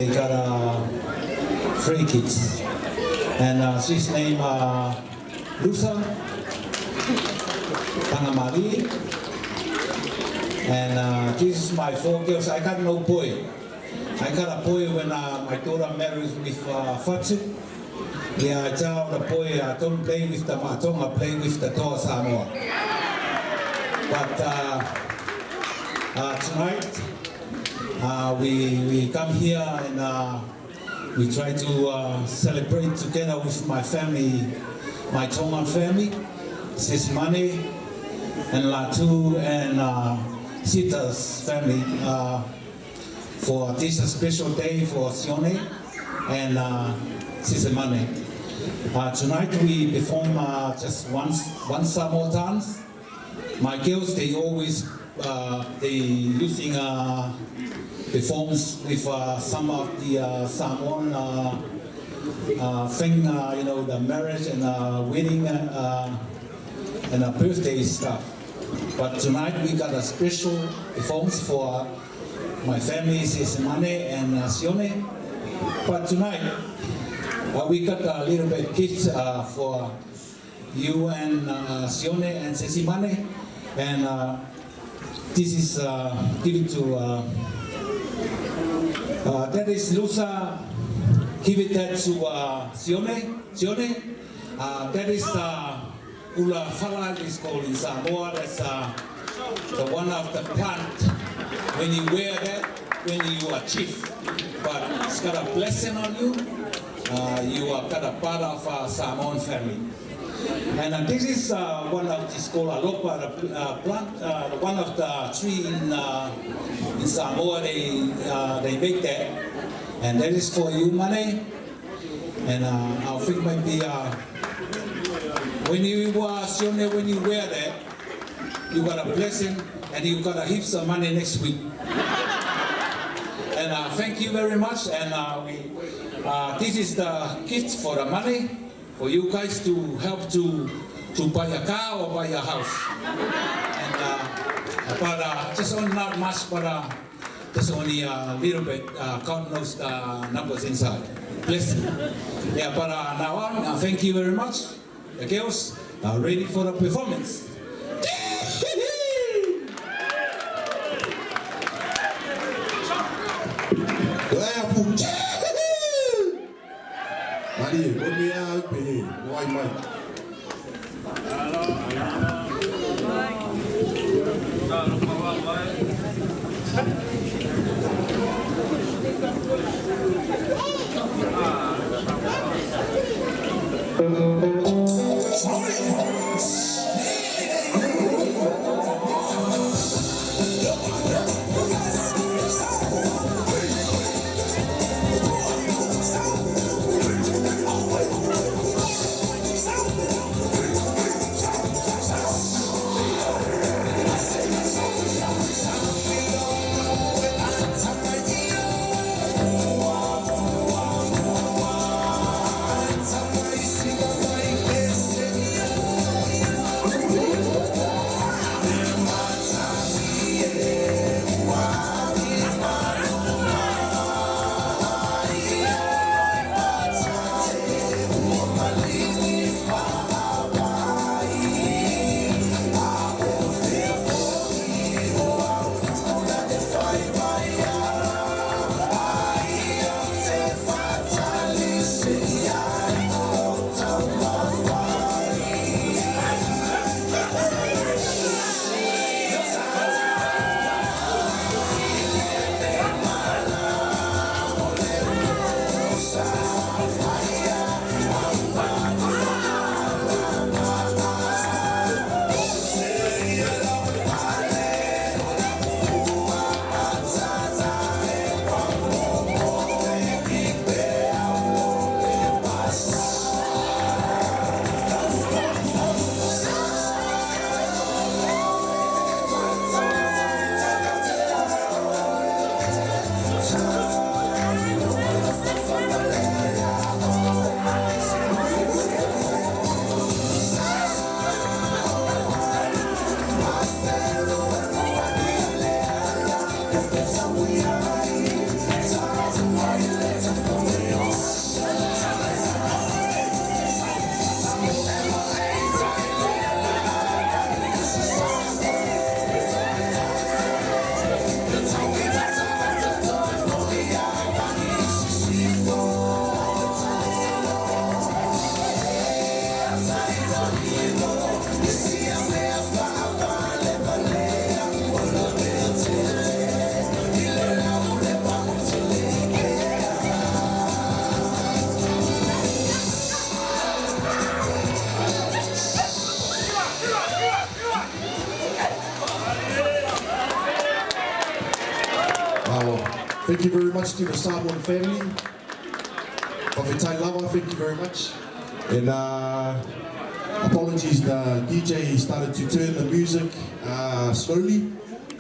They got three kids, and she's named Lusa, Tangamari, and this is my four girls. I got no boy. I got a boy when my daughter married with Fatu. Yeah, I tell the boy I don't play with the matong, I play with the door Samoa. But tonight we come here and we try to celebrate together with my family, my Tongan family, Sesimani and Latu and Sita's family for this special day for Sione and Sesimani. Tonight we perform just one Samoa dance. My girls, they always they using performs with some of the Samoan thing, you know, the marriage and wedding and birthday stuff. But tonight we got a special performance for my family, Sesimani and Sione. But tonight we got a little bit gifts for you and Sione and Sesimani, and this is given to that is Lusa. Give it that to Sione. Sione. That is Ula Fala is called in Samoa. That's the one of the plant. When you wear that, when you are chief, but it's got a blessing on you. You are got a part of Samoan family. And this is one of the called alopa, the plant, one of the tree in Samoa. They make that, and that is for you, money. And I think maybe when you Sione, when you wear that, you got a blessing, and you got a heaps of money next week. And thank you very much. And this is the gift for the money for you guys to help to buy a car or buy a house. And but just only not much, but just only a little bit. God knows the numbers inside. Bless you. Yeah, but now on, thank you very much. The girls are ready for the performance. Mari, put me out, why Mike? Thank you very much to the Samoan family. Whawhetai Lava, thank you very much. And apologies, the DJ started to turn the music slowly.